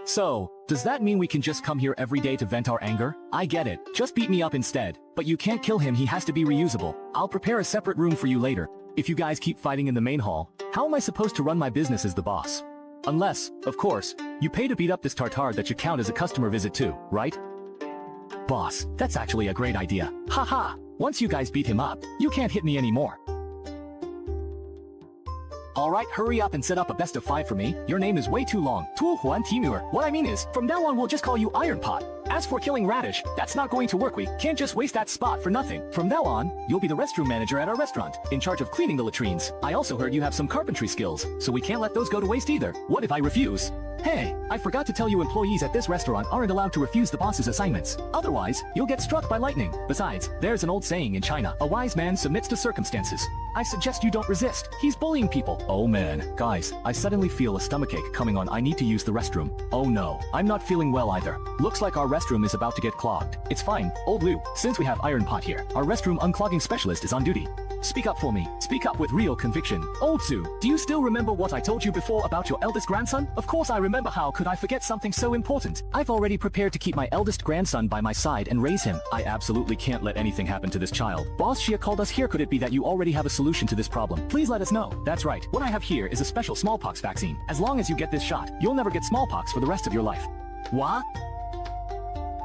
So, does that mean we can just come here every day to vent our anger? I get it, just beat me up instead. But you can't kill him, he has to be reusable. I'll prepare a separate room for you later. If you guys keep fighting in the main hall, how am I supposed to run my business as the boss? Unless, of course, you pay to beat up this tartare that should count as a customer visit too, right? Boss, that's actually a great idea. Haha, once you guys beat him up, you can't hit me anymore. Alright, hurry up and set up a best of 5 for me. Your name is way too long. Tu Huan Timur. What I mean is, from now on we'll just call you Iron Pot. As for killing Radish, that's not going to work. We can't just waste that spot for nothing. From now on, you'll be the restroom manager at our restaurant, in charge of cleaning the latrines. I also heard you have some carpentry skills, so we can't let those go to waste either. What if I refuse? Hey, I forgot to tell you employees at this restaurant aren't allowed to refuse the boss's assignments. Otherwise, you'll get struck by lightning. Besides, there's an old saying in China, a wise man submits to circumstances. I suggest you don't resist. He's bullying people. Oh man, guys, I suddenly feel a stomachache coming on. I need to use the restroom. Oh no, I'm not feeling well either. Looks like our restroom is about to get clogged. It's fine, old Lou, since we have Iron Pot here, our restroom unclogging specialist is on duty. Speak up for me. Speak up with real conviction. Old Sue, do you still remember what I told you before about your eldest grandson? Of course I remember. How could I forget something so important? I've already prepared to keep my eldest grandson by my side and raise him. I absolutely can't let anything happen to this child. Boss Xia called us here. Could it be that you already have a solution to this problem? Please let us know. That's right. What I have here is a special smallpox vaccine. As long as you get this shot, you'll never get smallpox for the rest of your life. What?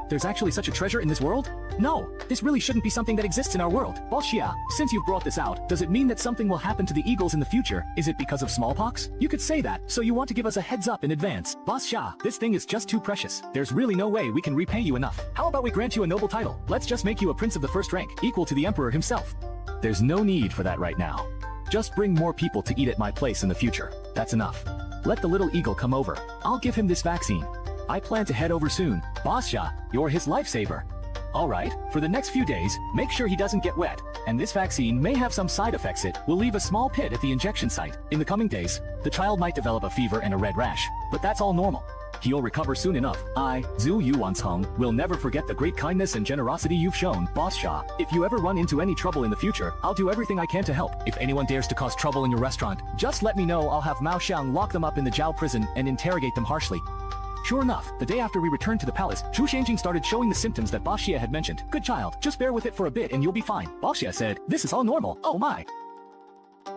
There's actually such a treasure in this world? No, this really shouldn't be something that exists in our world. Boss Xia, since you've brought this out, does it mean that something will happen to the eagles in the future? Is it because of smallpox? You could say that, so you want to give us a heads up in advance. Boss Xia, this thing is just too precious. There's really no way we can repay you enough. How about we grant you a noble title? Let's just make you a prince of the first rank, equal to the emperor himself. There's no need for that right now. Just bring more people to eat at my place in the future. That's enough. Let the little eagle come over. I'll give him this vaccine. I plan to head over soon. Boss Xia, you're his lifesaver. Alright, for the next few days, make sure he doesn't get wet. And this vaccine may have some side effects. It will leave a small pit at the injection site. In the coming days, the child might develop a fever and a red rash, but that's all normal. He'll recover soon enough. I, Zhu Yuancong, will never forget the great kindness and generosity you've shown, Boss Xia. If you ever run into any trouble in the future, I'll do everything I can to help. If anyone dares to cause trouble in your restaurant, just let me know. I'll have Mao Xiang lock them up in the Zhao prison and interrogate them harshly. Sure enough, the day after we returned to the palace, Zhu Xiangjing started showing the symptoms that Boss Xia had mentioned. Good child, just bear with it for a bit and you'll be fine. Boss Xia said, this is all normal. Oh my.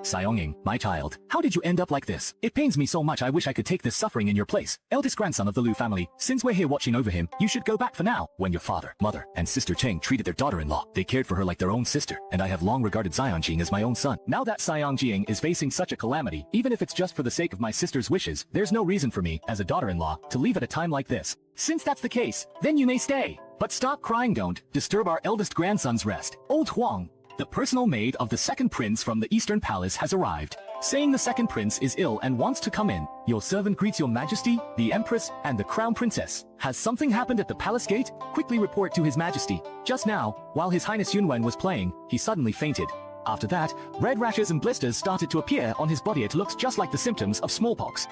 Xiaoying, my child, how did you end up like this? It pains me so much. I wish I could take this suffering in your place. Eldest grandson of the Lu family, since we're here watching over him, you should go back for now. When your father, mother, and sister Cheng treated their daughter-in-law, they cared for her like their own sister, and I have long regarded Xiaoying as my own son. Now that Xiaoying is facing such a calamity, even if it's just for the sake of my sister's wishes, there's no reason for me, as a daughter-in-law, to leave at a time like this. Since that's the case, then you may stay. But stop crying, don't disturb our eldest grandson's rest. Old Huang, the personal maid of the second prince from the Eastern Palace, has arrived, saying the second prince is ill and wants to come in. Your servant greets your majesty, the empress, and the crown princess. Has something happened at the palace gate? Quickly report to his majesty. Just now, while his highness Yunwen was playing, he suddenly fainted. After that, red rashes and blisters started to appear on his body. It looks just like the symptoms of smallpox.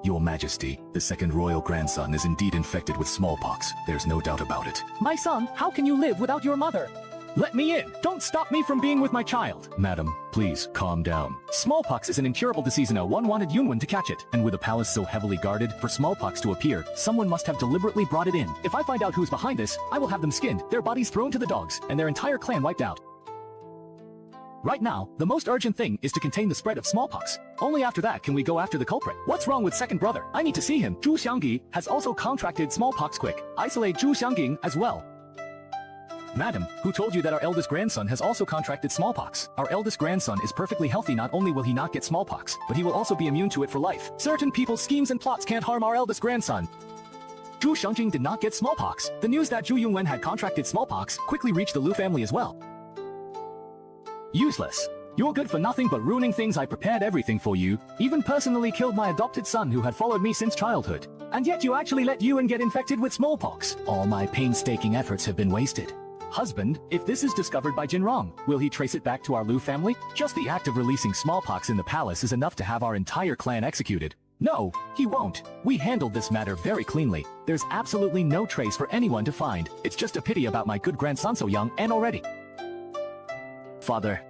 Your Majesty, the second royal grandson is indeed infected with smallpox. There's no doubt about it. My son, how can you live without your mother? Let me in! Don't stop me from being with my child! Madam, please, calm down. Smallpox is an incurable disease. No one wanted Yunwen to catch it. And with a palace so heavily guarded, for smallpox to appear, someone must have deliberately brought it in. If I find out who's behind this, I will have them skinned, their bodies thrown to the dogs, and their entire clan wiped out. Right now, the most urgent thing is to contain the spread of smallpox. Only after that can we go after the culprit. What's wrong with second brother? I need to see him. Zhu Xiangyi has also contracted smallpox. Quick, isolate Zhu Xiangjing as well. Madam, who told you that our eldest grandson has also contracted smallpox? Our eldest grandson is perfectly healthy. Not only will he not get smallpox, but he will also be immune to it for life. Certain people's schemes and plots can't harm our eldest grandson. Zhu Xiangjing did not get smallpox. The news that Zhu Yunwen had contracted smallpox quickly reached the Lu family as well. Useless. You're good for nothing but ruining things. I prepared everything for you, even personally killed my adopted son who had followed me since childhood. And yet you actually let Yuen get infected with smallpox. All my painstaking efforts have been wasted. Husband, if this is discovered by Jinrong, will he trace it back to our Lu family? Just the act of releasing smallpox in the palace is enough to have our entire clan executed. No, he won't. We handled this matter very cleanly. There's absolutely no trace for anyone to find. It's just a pity about my good grandson, so young and already. Father.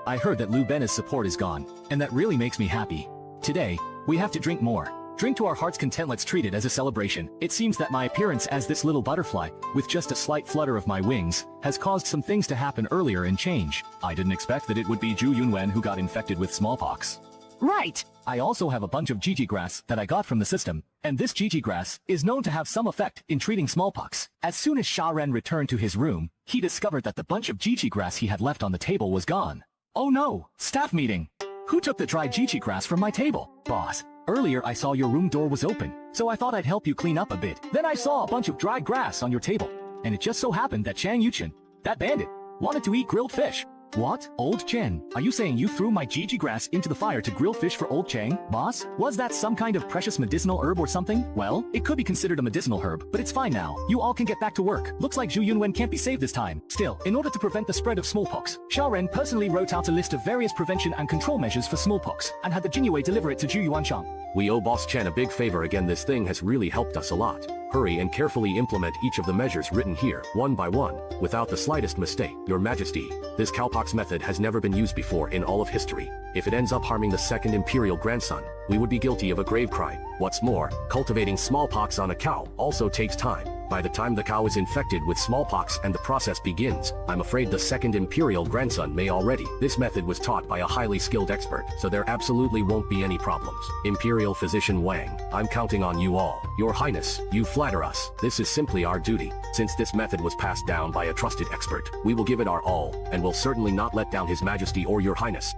I heard that Lu Ben's support is gone, and that really makes me happy. Today, we have to drink more. Drink to our heart's content. Let's treat it as a celebration. It seems that my appearance as this little butterfly, with just a slight flutter of my wings, has caused some things to happen earlier and change. I didn't expect that it would be Zhu Yunwen who got infected with smallpox. Right! I also have a bunch of Gigi grass that I got from the system, and this Gigi grass is known to have some effect in treating smallpox. As soon as Sha Ren returned to his room, he discovered that the bunch of Gigi grass he had left on the table was gone. Oh no! Staff meeting! Who took the dried Gigi grass from my table? Boss. Earlier I saw your room door was open, so I thought I'd help you clean up a bit. Then I saw a bunch of dried grass on your table, and it just so happened that Chang Yuchen, that bandit, wanted to eat grilled fish. What? Old Chen, are you saying you threw my Gigi grass into the fire to grill fish for Old Chang? Boss, was that some kind of precious medicinal herb or something? Well, it could be considered a medicinal herb, but it's fine now. You all can get back to work. Looks like Zhu Yunwen can't be saved this time. Still, in order to prevent the spread of smallpox, Sha Ren personally wrote out a list of various prevention and control measures for smallpox, and had the Jinyue deliver it to Zhu Yuanchang. We owe Boss Chen a big favor again. This thing has really helped us a lot. Hurry and carefully implement each of the measures written here, one by one, without the slightest mistake. Your Majesty, this cowpox method has never been used before in all of history. If it ends up harming the second imperial grandson, we would be guilty of a grave crime. What's more, cultivating smallpox on a cow also takes time. By the time the cow is infected with smallpox and the process begins, I'm afraid the second imperial grandson may already. This method was taught by a highly skilled expert, so there absolutely won't be any problems. Imperial Physician Wang, I'm counting on you all. Your Highness, you flatter us. This is simply our duty. Since this method was passed down by a trusted expert, we will give it our all, and will certainly not let down His Majesty or your Highness.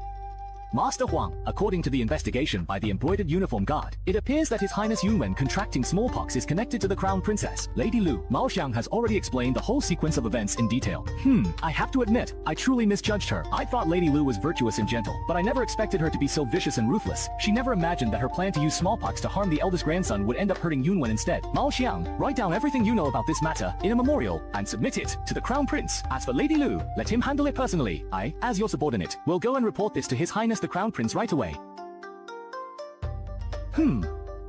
Master Huang, according to the investigation by the embroidered uniform guard, it appears that His Highness Yunwen contracting smallpox is connected to the Crown Princess, Lady Lu. Mao Xiang has already explained the whole sequence of events in detail. I have to admit, I truly misjudged her. I thought Lady Lu was virtuous and gentle, but I never expected her to be so vicious and ruthless. She never imagined that her plan to use smallpox to harm the eldest grandson would end up hurting Yunwen instead. Mao Xiang, write down everything you know about this matter in a memorial and submit it to the Crown Prince. As for Lady Lu, let him handle it personally. I, as your subordinate, will go and report this to His Highness the Crown Prince right away.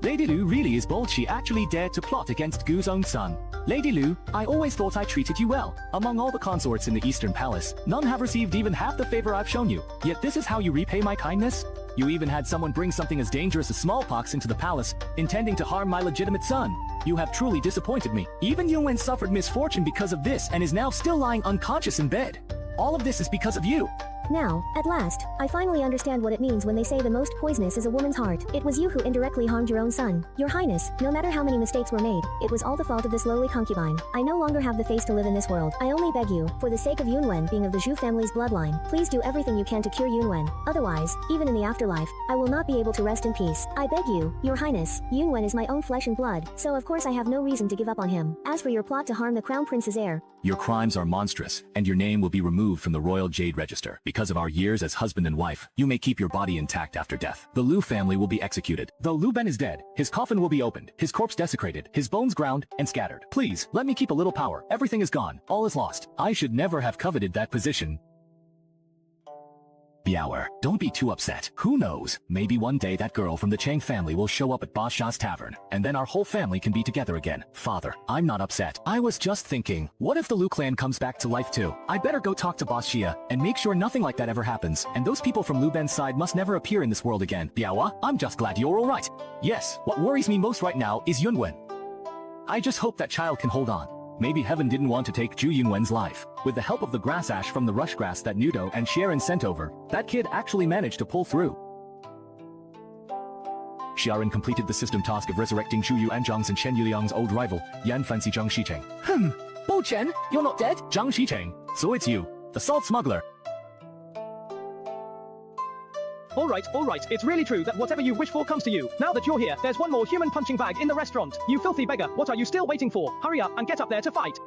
Lady Lu really is bold. She actually dared to plot against Gu's own son. Lady Lu, I always thought I treated you well. Among all the consorts in the Eastern Palace, none have received even half the favor I've shown you. Yet this is how you repay my kindness? You even had someone bring something as dangerous as smallpox into the palace, intending to harm my legitimate son. You have truly disappointed me. Even Yunwen suffered misfortune because of this and is now still lying unconscious in bed. All of this is because of you. Now, at last, I finally understand what it means when they say the most poisonous is a woman's heart. It was you who indirectly harmed your own son. Your Highness, no matter how many mistakes were made, it was all the fault of this lowly concubine. I no longer have the face to live in this world. I only beg you, for the sake of Yunwen being of the Zhu family's bloodline, please do everything you can to cure Yunwen. Otherwise, even in the afterlife, I will not be able to rest in peace. I beg you, Your Highness, Yunwen is my own flesh and blood, so of course I have no reason to give up on him. As for your plot to harm the Crown Prince's heir, your crimes are monstrous, and your name will be removed from the Royal Jade Register. Because of our years as husband and wife, you may keep your body intact after death. The Lu family will be executed. Though Lu Ben is dead, his coffin will be opened, his corpse desecrated, his bones ground and scattered. Please, let me keep a little power. Everything is gone. All is lost. I should never have coveted that position. Biaoer, don't be too upset. Who knows? Maybe one day that girl from the Chang family will show up at Ba Sha's tavern, and then our whole family can be together again. Father, I'm not upset. I was just thinking, what if the Lu clan comes back to life too? I better go talk to Boss Xia and make sure nothing like that ever happens, and those people from Lu Ben's side must never appear in this world again. Biaoer, I'm just glad you're alright. Yes, what worries me most right now is Yunwen. I just hope that child can hold on. Maybe heaven didn't want to take Zhu Yunwen's life. With the help of the grass ash from the rush grass that Nudo and Sharon sent over, that kid actually managed to pull through. Sharon completed the system task of resurrecting Zhu Yuanzhang's and Chen Yuliang's old rival, Yan Fancy Zhang Xicheng. Bo Chen, you're not dead? Zhang Xicheng, so it's you, the salt smuggler. All right, it's really true that whatever you wish for comes to you. Now that you're here, there's one more human punching bag in the restaurant. You filthy beggar, what are you still waiting for? Hurry up and get up there to fight.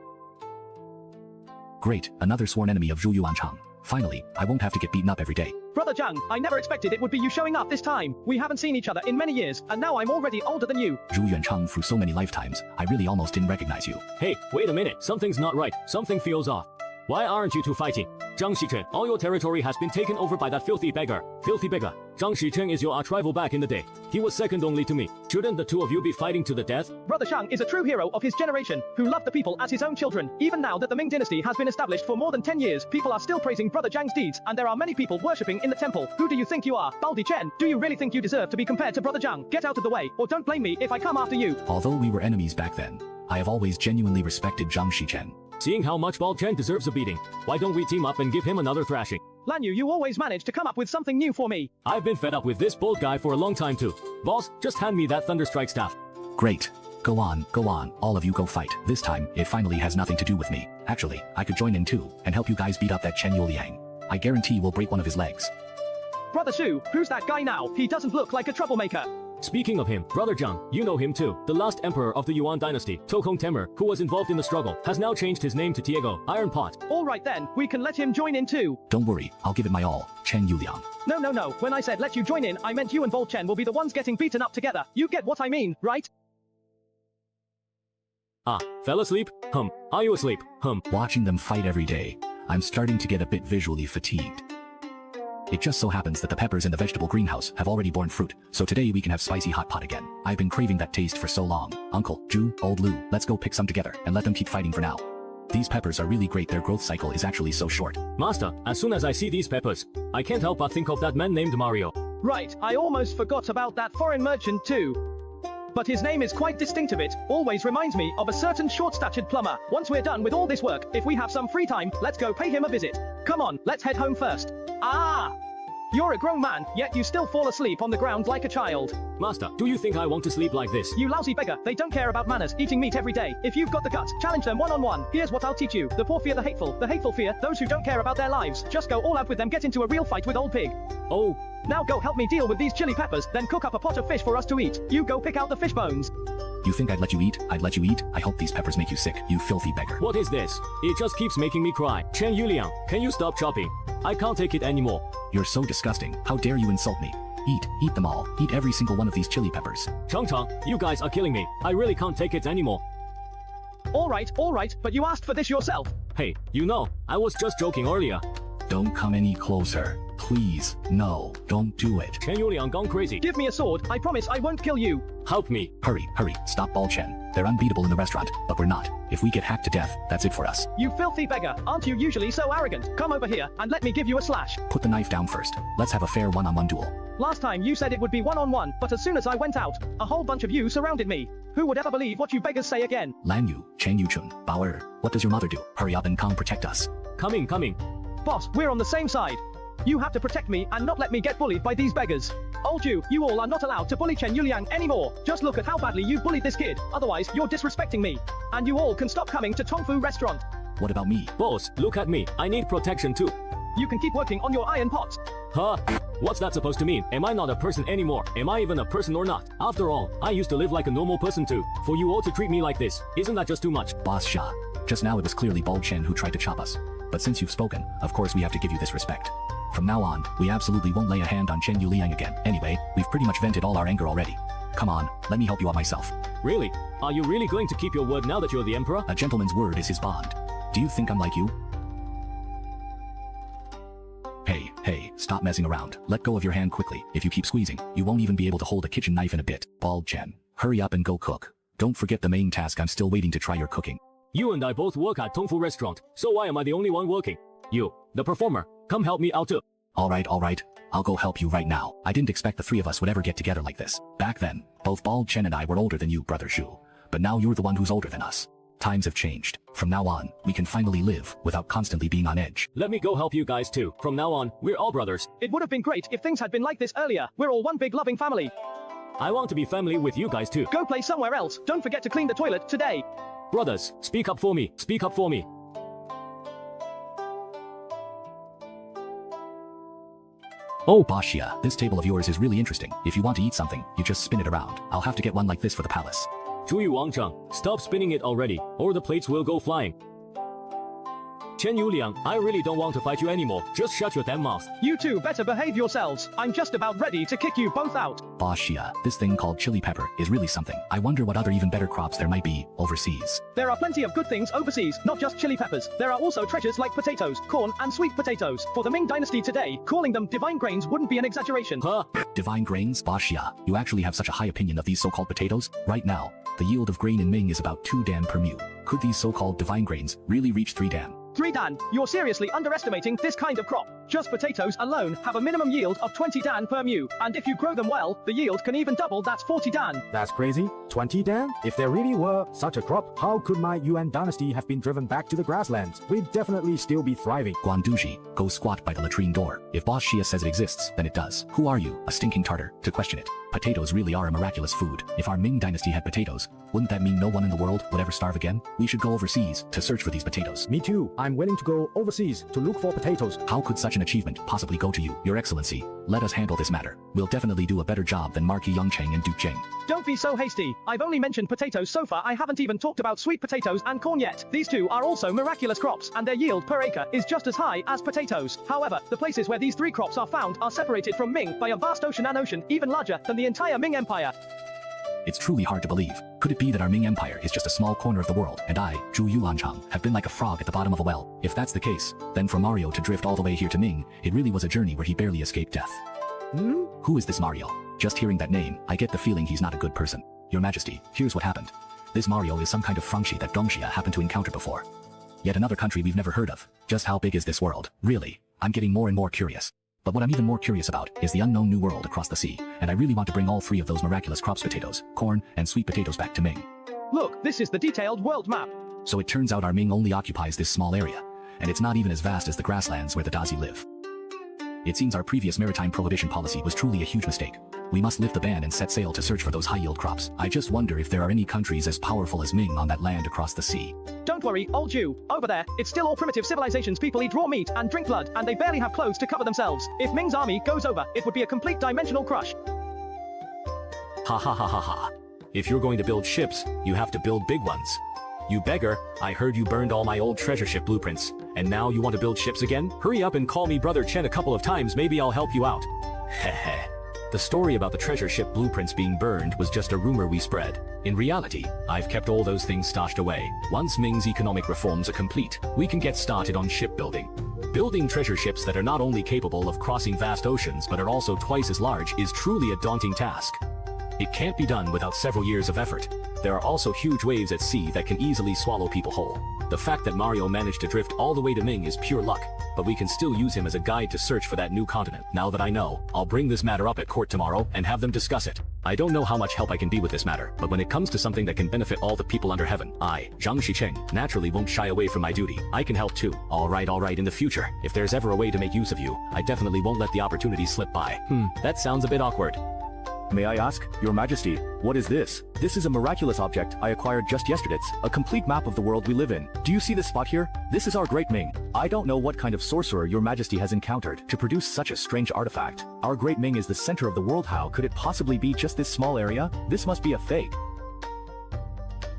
Great, another sworn enemy of Zhu Yuanchang. Finally, I won't have to get beaten up every day. Brother Zhang, I never expected it would be you showing up this time. We haven't seen each other in many years, and now I'm already older than you. Zhu Yuanchang, through so many lifetimes, I really almost didn't recognize you. Hey, wait a minute, something's not right. Something feels off. Why aren't you two fighting? Zhang Shichen, all your territory has been taken over by that filthy beggar. Filthy beggar. Zhang Shichen is your arch-rival back in the day. He was second only to me. Shouldn't the two of you be fighting to the death? Brother Zhang is a true hero of his generation, who loved the people as his own children. Even now that the Ming Dynasty has been established for more than 10 years, people are still praising Brother Zhang's deeds, and there are many people worshipping in the temple. Who do you think you are, Baldi Chen? Do you really think you deserve to be compared to Brother Zhang? Get out of the way, or don't blame me if I come after you. Although we were enemies back then, I have always genuinely respected Zhang Shichen. Seeing how much Bald Chen deserves a beating, why don't we team up and give him another thrashing? Lan Yu, you always manage to come up with something new for me. I've been fed up with this bold guy for a long time too. Boss, just hand me that Thunderstrike staff. Great. Go on, all of you go fight. This time, it finally has nothing to do with me. Actually, I could join in too, and help you guys beat up that Chen Yuliang. I guarantee we'll break one of his legs. Brother Shu, who's that guy now? He doesn't look like a troublemaker. Speaking of him, Brother Zhang, you know him too. The last emperor of the Yuan dynasty, Tokong Temur, who was involved in the struggle, has now changed his name to Tiego, Iron Pot. Alright then, we can let him join in too. Don't worry, I'll give it my all, Chen Yuliang. No, when I said let you join in, I meant you and Bold Chen will be the ones getting beaten up together. You get what I mean, right? Ah, fell asleep? Are you asleep? Watching them fight every day, I'm starting to get a bit visually fatigued. It just so happens that the peppers in the vegetable greenhouse have already borne fruit, so today we can have spicy hot pot again. I've been craving that taste for so long. Uncle, Ju, old Lu, let's go pick some together and let them keep fighting for now. These peppers are really great, their growth cycle is actually so short. Master, as soon as I see these peppers, I can't help but think of that man named Mario. Right, I almost forgot about that foreign merchant too. But his name is quite distinct. It always reminds me of a certain short-statured plumber. Once we're done with all this work, if we have some free time, let's go pay him a visit. Come on, let's head home first. Ah! You're a grown man, yet you still fall asleep on the ground like a child. Master, do you think I want to sleep like this? You lousy beggar, they don't care about manners, eating meat every day. If you've got the guts, challenge them one-on-one. Here's what I'll teach you. The poor fear the hateful fear those who don't care about their lives. Just go all out with them, get into a real fight with old pig. Oh. Now go help me deal with these chili peppers, then cook up a pot of fish for us to eat. You go pick out the fish bones. You think I'd let you eat? I'd let you eat? I hope these peppers make you sick, you filthy beggar. What is this? It just keeps making me cry. Chen Yuliang, can you stop chopping? I can't take it anymore. You're so disgusting. How dare you insult me? Eat them all. Eat every single one of these chili peppers. Chong Chong, you guys are killing me. I really can't take it anymore. Alright, but you asked for this yourself. Hey, you know, I was just joking earlier. Don't come any closer. Please, no, don't do it. Chen Yuliang gone crazy. Give me a sword, I promise I won't kill you. Help me. Hurry, stop Bald Chen. They're unbeatable in the restaurant, but we're not. If we get hacked to death, that's it for us. You filthy beggar, aren't you usually so arrogant? Come over here, and let me give you a slash. Put the knife down first. Let's have a fair one-on-one duel. Last time you said it would be one-on-one, but as soon as I went out, a whole bunch of you surrounded me. Who would ever believe what you beggars say again? Lan Yu, Chen Yuchun, Bao what does your mother do? Hurry up and come protect us. Coming. Boss, we're on the same side. You have to protect me and not let me get bullied by these beggars. Old Jew, you all are not allowed to bully Chen Yuliang anymore. Just look at how badly you bullied this kid. Otherwise, you're disrespecting me. And you all can stop coming to Tongfu restaurant. What about me? Boss, look at me. I need protection too. You can keep working on your iron pots. Huh? What's that supposed to mean? Am I not a person anymore? Am I even a person or not? After all, I used to live like a normal person too. For you all to treat me like this, isn't that just too much? Boss Sha, just now it was clearly Bald Chen who tried to chop us. But since you've spoken, of course we have to give you this respect. From now on, we absolutely won't lay a hand on Chen Yuliang again. Anyway, we've pretty much vented all our anger already. Come on, let me help you out myself. Really? Are you really going to keep your word now that you're the emperor? A gentleman's word is his bond. Do you think I'm like you? Hey, stop messing around. Let go of your hand quickly. If you keep squeezing, you won't even be able to hold a kitchen knife in a bit. Bald Chen, hurry up and go cook. Don't forget the main task. I'm still waiting to try your cooking. You and I both work at Tongfu restaurant, so why am I the only one working? You, the performer, come help me out too. Alright. I'll go help you right now. I didn't expect the three of us would ever get together like this. Back then, both Bald Chen and I were older than you, Brother Shu. But now you're the one who's older than us. Times have changed. From now on, we can finally live without constantly being on edge. Let me go help you guys too. From now on, we're all brothers. It would have been great if things had been like this earlier. We're all one big loving family. I want to be family with you guys too. Go play somewhere else. Don't forget to clean the toilet today. Brothers, speak up for me. Speak up for me. Oh, Boss Xia, this table of yours is really interesting. If you want to eat something, you just spin it around. I'll have to get one like this for the palace. Zhuyu Wangcheng, stop spinning it already, or the plates will go flying. Chen Yuliang, I really don't want to fight you anymore. Just shut your damn mouth. You two better behave yourselves. I'm just about ready to kick you both out. Boss Xia, this thing called chili pepper is really something. I wonder what other even better crops there might be overseas. There are plenty of good things overseas, not just chili peppers. There are also treasures like potatoes, corn, and sweet potatoes. For the Ming Dynasty today, calling them divine grains wouldn't be an exaggeration. Huh? Divine grains? Boss Xia, you actually have such a high opinion of these so-called potatoes? Right now, the yield of grain in Ming is about 2 dan per mu. Could these so-called divine grains really reach 3 dan? 3 dan, you're seriously underestimating this kind of crop. Just potatoes alone have a minimum yield of 20 dan per mu, and if you grow them well, the yield can even double. That's 40 dan. That's crazy. 20 dan? If there really were such a crop, how could my Yuan dynasty have been driven back to the grasslands? We'd definitely still be thriving. Guanduji, go squat by the latrine door. If Boss Xia says it exists, then it does. Who are you, a stinking Tartar, to question it? Potatoes really are a miraculous food. If our Ming dynasty had potatoes, wouldn't that mean no one in the world would ever starve again? We should go overseas to search for these potatoes. Me too. I'm willing to go overseas to look for potatoes. How could such an achievement possibly go to you, Your Excellency? Let us handle this matter. We'll definitely do a better job than Marquis Yongcheng and Duke Jing. Don't be so hasty. I've only mentioned potatoes so far. I haven't even talked about sweet potatoes and corn yet. These two are also miraculous crops, and their yield per acre is just as high as potatoes. However, the places where these 3 crops are found are separated from Ming by a vast ocean, an ocean even larger than the entire Ming Empire. It's truly hard to believe. Could it be that our Ming Empire is just a small corner of the world, and I, Zhu Yuanchang, have been like a frog at the bottom of a well? If that's the case, then for Mario to drift all the way here to Ming, it really was a journey where he barely escaped death. Who is this Mario? Just hearing that name, I get the feeling he's not a good person. Your Majesty, here's what happened. This Mario is some kind of Frangxi that Dongxia happened to encounter before. Yet another country we've never heard of. Just how big is this world? Really? I'm getting more and more curious. But what I'm even more curious about is the unknown new world across the sea, and I really want to bring all 3 of those miraculous crops, potatoes, corn, and sweet potatoes, back to Ming. Look, this is the detailed world map. So it turns out our Ming only occupies this small area, and it's not even as vast as the grasslands where the Dazi live. It seems our previous maritime prohibition policy was truly a huge mistake. We must lift the ban and set sail to search for those high-yield crops. I just wonder if there are any countries as powerful as Ming on that land across the sea. Don't worry, old Jew. Over there, it's still all primitive civilizations. People eat raw meat and drink blood, and they barely have clothes to cover themselves. If Ming's army goes over, it would be a complete dimensional crush. Ha ha ha ha ha. If you're going to build ships, you have to build big ones. You beggar, I heard you burned all my old treasure ship blueprints, and now you want to build ships again? Hurry up and call me Brother Chen a couple of times, maybe I'll help you out. Heh. The story about the treasure ship blueprints being burned was just a rumor we spread. In reality, I've kept all those things stashed away. Once Ming's economic reforms are complete, we can get started on shipbuilding. Building treasure ships that are not only capable of crossing vast oceans but are also twice as large is truly a daunting task. It can't be done without several years of effort. There are also huge waves at sea that can easily swallow people whole. The fact that Mario managed to drift all the way to Ming is pure luck, but we can still use him as a guide to search for that new continent. Now that I know, I'll bring this matter up at court tomorrow and have them discuss it. I don't know how much help I can be with this matter, but when it comes to something that can benefit all the people under heaven, I, Zhang Shicheng, naturally won't shy away from my duty. I can help too. Alright, in the future, if there's ever a way to make use of you, I definitely won't let the opportunity slip by. That sounds a bit awkward. May I ask, Your Majesty, what is this? This is a miraculous object I acquired just yesterday. It's a complete map of the world we live in. Do you see this spot here? This is our Great Ming. I don't know what kind of sorcerer Your Majesty has encountered to produce such a strange artifact. Our Great Ming is the center of the world. How could it possibly be just this small area? This must be a fake.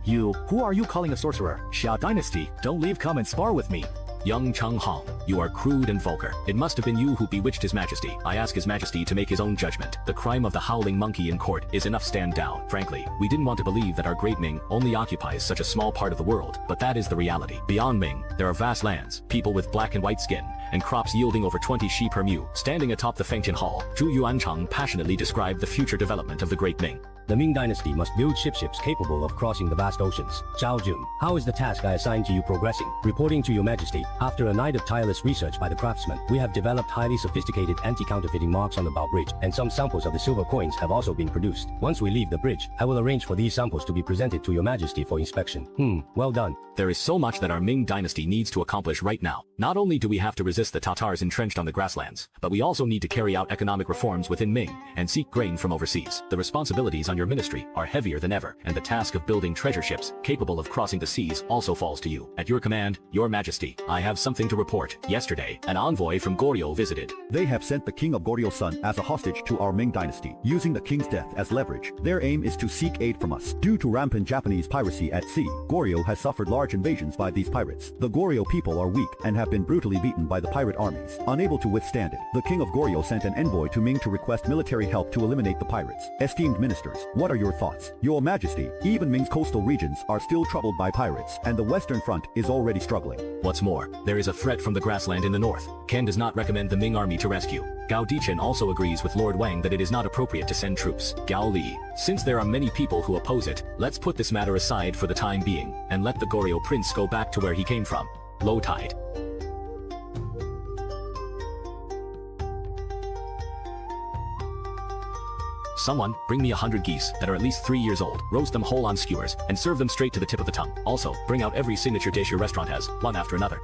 Who are you calling a sorcerer? Xia Dynasty, don't leave, come and spar with me. Young Cheng Hong, you are crude and vulgar. It must have been you who bewitched His Majesty. I ask His Majesty to make his own judgment. The crime of the howling monkey in court is enough. Stand down. Frankly, we didn't want to believe that our Great Ming only occupies such a small part of the world, but that is the reality. Beyond Ming, there are vast lands, people with black and white skin, and crops yielding over 20 shi per mu. Standing atop the Fengtian Hall, Zhu Yuanchang passionately described the future development of the Great Ming. The Ming Dynasty must build ships capable of crossing the vast oceans. Zhao Jun, how is the task I assigned to you progressing? Reporting to Your Majesty, after a night of tireless research by the craftsmen, we have developed highly sophisticated anti-counterfeiting marks on the bow bridge, and some samples of the silver coins have also been produced. Once we leave the bridge, I will arrange for these samples to be presented to Your Majesty for inspection. Well done. There is so much that our Ming Dynasty needs to accomplish right now. Not only do we have to resist the Tatars entrenched on the grasslands, but we also need to carry out economic reforms within Ming and seek grain from overseas. The responsibilities on your ministry are heavier than ever, and the task of building treasure ships capable of crossing the seas also falls to you. At your command, your majesty, I have something to report. Yesterday, an envoy from Goryeo visited. They have sent the king of Goryeo Sun as a hostage to our Ming Dynasty, using the king's death as leverage. Their aim is to seek aid from us. Due to rampant Japanese piracy at sea, Goryeo has suffered large invasions by these pirates. The Goryeo people are weak and have been brutally beaten by the pirate armies. Unable to withstand it, the king of Goryeo sent an envoy to Ming to request military help to eliminate the pirates. Esteemed ministers, what are your thoughts? Your Majesty, even Ming's coastal regions are still troubled by pirates, and the Western Front is already struggling. What's more, there is a threat from the grassland in the north. Ken does not recommend the Ming army to rescue. Gao Dichen also agrees with Lord Wang that it is not appropriate to send troops. Gao Li, since there are many people who oppose it, let's put this matter aside for the time being, and let the Goryeo prince go back to where he came from. Low tide. Someone, bring me 100 geese that are at least 3 years old, roast them whole on skewers, and serve them straight to the tip of the tongue. Also, bring out every signature dish your restaurant has, one after another.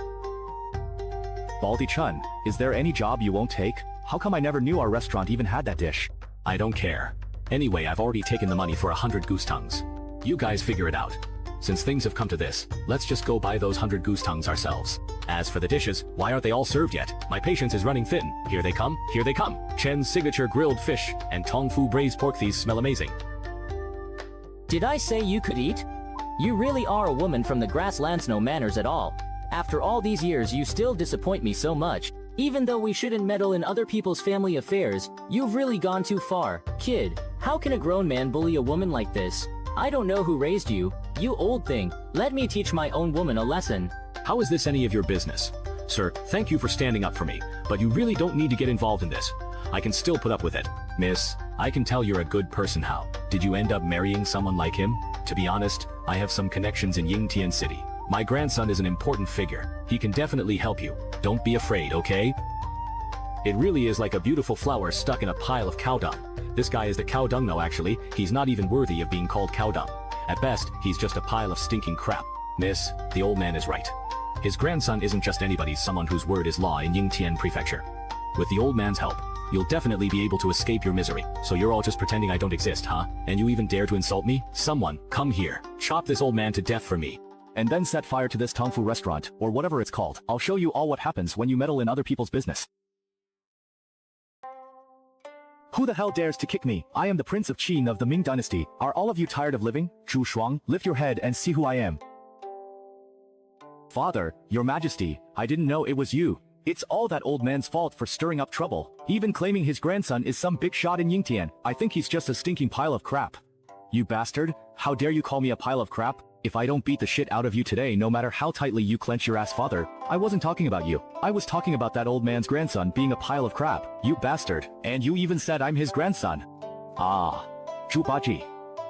Baldy Chun, is there any job you won't take? How come I never knew our restaurant even had that dish? I don't care. Anyway, I've already taken the money for 100 goose tongues. You guys figure it out. Since things have come to this, let's just go buy those 100 goose tongues ourselves. As for the dishes, why aren't they all served yet? My patience is running thin. Here they come, here they come. Chen's signature grilled fish and Tong Fu braised pork, these smell amazing. Did I say you could eat? You really are a woman from the grasslands, no manners at all. After all these years, you still disappoint me so much. Even though we shouldn't meddle in other people's family affairs, you've really gone too far. Kid, how can a grown man bully a woman like this? I don't know who raised you, you old thing. Let me teach my own woman a lesson. How is this any of your business? Sir, thank you for standing up for me, but you really don't need to get involved in this. I can still put up with it. Miss, I can tell you're a good person. How? Did you end up marrying someone like him? To be honest, I have some connections in Yingtian City. My grandson is an important figure. He can definitely help you. Don't be afraid, okay? It really is like a beautiful flower stuck in a pile of cow dung. This guy is the cow dung. No, actually, he's not even worthy of being called cow dung. At best, he's just a pile of stinking crap. Miss, the old man is right. His grandson isn't just anybody, someone whose word is law in Yingtian Prefecture. With the old man's help, you'll definitely be able to escape your misery. So you're all just pretending I don't exist, huh? And you even dare to insult me? Someone, come here. Chop this old man to death for me. And then set fire to this Tongfu restaurant, or whatever it's called. I'll show you all what happens when you meddle in other people's business. Who the hell dares to kick me? I am the Prince of Qin of the Ming Dynasty. Are all of you tired of living? Zhu Shuang, lift your head and see who I am. Father, your majesty, I didn't know it was you. It's all that old man's fault for stirring up trouble. Even claiming his grandson is some big shot in Yingtian. I think he's just a stinking pile of crap. You bastard, how dare you call me a pile of crap? If I don't beat the shit out of you today, no matter how tightly you clench your ass, father, I wasn't talking about you. I was talking about that old man's grandson being a pile of crap. You bastard. And you even said I'm his grandson. Ah. Zhu Baji.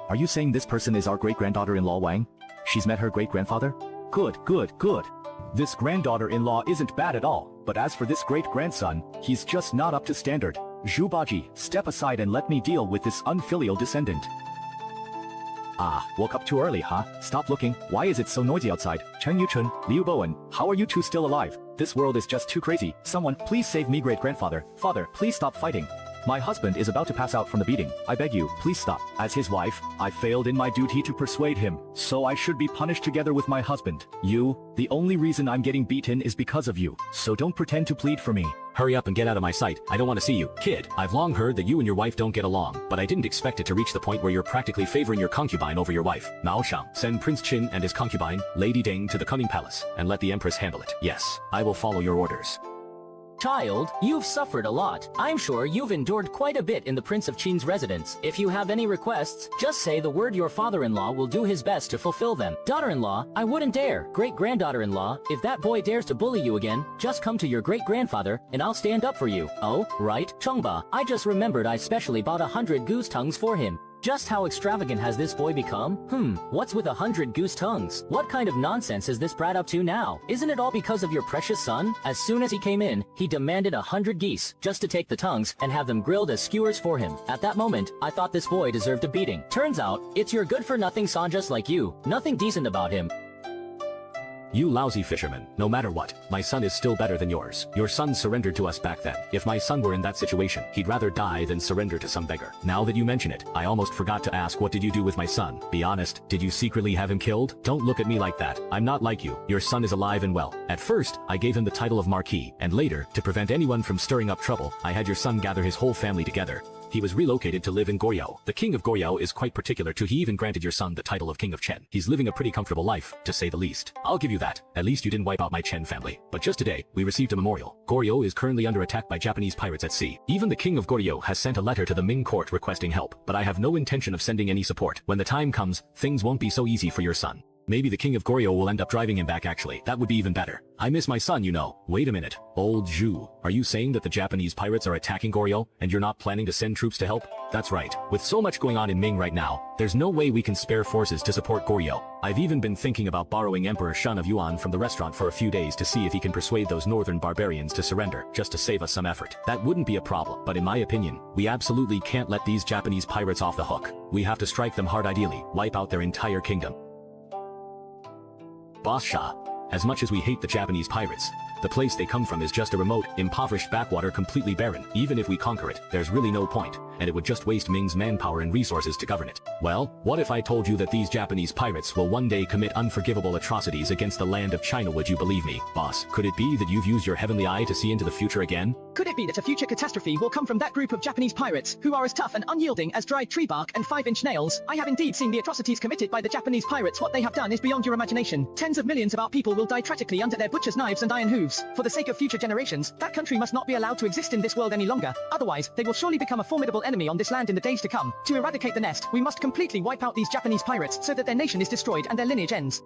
Are you saying this person is our great-granddaughter-in-law Wang? She's met her great-grandfather? Good, good, good. This granddaughter-in-law isn't bad at all, but as for this great-grandson, he's just not up to standard. Zhu Baji, step aside and let me deal with this unfilial descendant. Ah, woke up too early, huh? Stop looking. Why is it so noisy outside? Chen Yuchun, Liu Bowen, how are you two still alive? This world is just too crazy. Someone, please save me, great-grandfather. Father, please stop fighting. My husband is about to pass out from the beating. I beg you, please stop. As his wife, I failed in my duty to persuade him, so I should be punished together with my husband. You, the only reason I'm getting beaten is because of you, so don't pretend to plead for me. Hurry up and get out of my sight. I don't want to see you. Kid, I've long heard that you and your wife don't get along, but I didn't expect it to reach the point where you're practically favoring your concubine over your wife. Mao Shang, send Prince Qin and his concubine, Lady Ding, to the Cunning Palace, and let the Empress handle it. Yes, I will follow your orders. Child, you've suffered a lot. I'm sure you've endured quite a bit in the Prince of Qin's residence. If you have any requests, just say the word. Your father-in-law will do his best to fulfill them. Daughter-in-law, I wouldn't dare. Great-granddaughter-in-law, if that boy dares to bully you again, just come to your great-grandfather, and I'll stand up for you. Oh, right, Chengba, I just remembered I specially bought 100 goose tongues for him. Just how extravagant has this boy become? What's with 100 goose tongues? What kind of nonsense is this brat up to now? Isn't it all because of your precious son? As soon as he came in, he demanded 100 geese, just to take the tongues and have them grilled as skewers for him. At that moment, I thought this boy deserved a beating. Turns out, it's your good-for-nothing son just like you. Nothing decent about him. You lousy fisherman, no matter what, my son is still better than yours. Your son surrendered to us back then. If my son were in that situation, he'd rather die than surrender to some beggar. Now that you mention it, I almost forgot to ask, what did you do with my son? Be honest, did you secretly have him killed? Don't look at me like that. I'm not like you. Your son is alive and well. At first, I gave him the title of Marquis, and later, to prevent anyone from stirring up trouble, I had your son gather his whole family together. He was relocated to live in Goryeo. The king of Goryeo is quite particular too. He even granted your son the title of King of Chen. He's living a pretty comfortable life, to say the least. I'll give you that. At least you didn't wipe out my Chen family. But just today, we received a memorial. Goryeo is currently under attack by Japanese pirates at sea. Even the king of Goryeo has sent a letter to the Ming court requesting help, but I have no intention of sending any support. When the time comes, things won't be so easy for your son. Maybe the king of Goryeo will end up driving him back actually. That would be even better. I miss my son, you know. Wait a minute. Old Zhu, are you saying that the Japanese pirates are attacking Goryeo, and you're not planning to send troops to help? That's right. With so much going on in Ming right now, there's no way we can spare forces to support Goryeo. I've even been thinking about borrowing Emperor Shun of Yuan from the restaurant for a few days to see if he can persuade those northern barbarians to surrender, just to save us some effort. That wouldn't be a problem, but in my opinion, we absolutely can't let these Japanese pirates off the hook. We have to strike them hard, ideally, wipe out their entire kingdom. Boss Shah, as much as we hate the Japanese pirates, the place they come from is just a remote, impoverished backwater completely barren. Even if we conquer it, there's really no point, and it would just waste Ming's manpower and resources to govern it. Well, what if I told you that these Japanese pirates will one day commit unforgivable atrocities against the land of China? Would you believe me, boss? Could it be that you've used your heavenly eye to see into the future again? Could it be that a future catastrophe will come from that group of Japanese pirates, who are as tough and unyielding as dried tree bark and 5-inch nails? I have indeed seen the atrocities committed by the Japanese pirates. What they have done is beyond your imagination. Tens of millions of our people will die tragically under their butcher's knives and iron hooves. For the sake of future generations, that country must not be allowed to exist in this world any longer. Otherwise, they will surely become a formidable enemy on this land in the days to come. To eradicate the nest, we must completely wipe out these Japanese pirates so that their nation is destroyed and their lineage ends.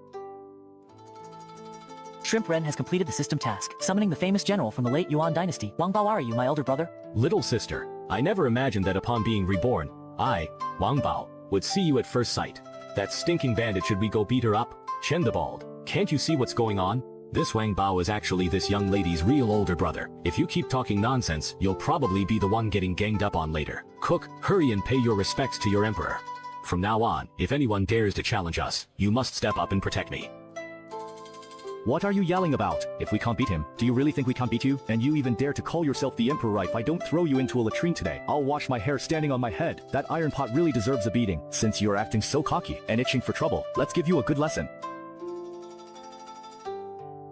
Shrimp Ren has completed the system task, summoning the famous general from the late Yuan Dynasty. Wang Bao, are you, my elder brother? Little sister, I never imagined that upon being reborn, I, Wang Bao, would see you at first sight. That stinking bandit, should we go beat her up? Chen the Bald, can't you see what's going on? This Wang Bao is actually this young lady's real older brother. If you keep talking nonsense, you'll probably be the one getting ganged up on later. Cook, hurry and pay your respects to your emperor. From now on, if anyone dares to challenge us, you must step up and protect me. What are you yelling about? If we can't beat him, do you really think we can't beat you? And you even dare to call yourself the emperor? If I don't throw you into a latrine today, I'll wash my hair standing on my head. That iron pot really deserves a beating. Since you're acting so cocky and itching for trouble, let's give you a good lesson.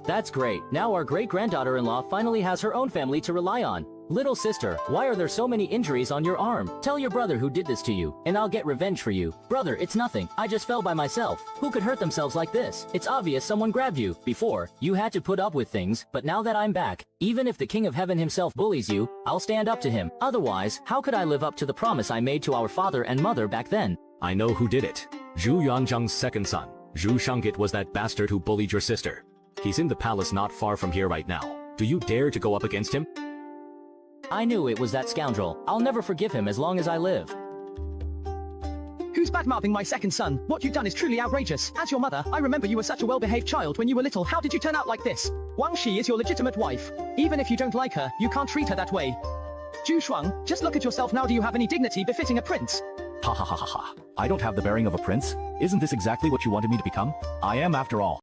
That's great. Now our great-granddaughter-in-law finally has her own family to rely on. Little sister, why are there so many injuries on your arm? Tell your brother who did this to you, and I'll get revenge for you. Brother, it's nothing. I just fell by myself. Who could hurt themselves like this? It's obvious someone grabbed you. Before, you had to put up with things, but now that I'm back, even if the King of Heaven himself bullies you, I'll stand up to him. Otherwise, how could I live up to the promise I made to our father and mother back then? I know who did it. Zhu Yuanzhang's second son. Zhu Shangit was that bastard who bullied your sister. He's in the palace not far from here right now. Do you dare to go up against him? I knew it was that scoundrel. I'll never forgive him as long as I live. Who's badmouthing my second son? What you've done is truly outrageous. As your mother, I remember you were such a well-behaved child when you were little. How did you turn out like this? Wang Shi is your legitimate wife. Even if you don't like her, you can't treat her that way. Zhu Shuang, just look at yourself now. Do you have any dignity befitting a prince? Ha ha ha ha ha. I don't have the bearing of a prince. Isn't this exactly what you wanted me to become? I am, after all.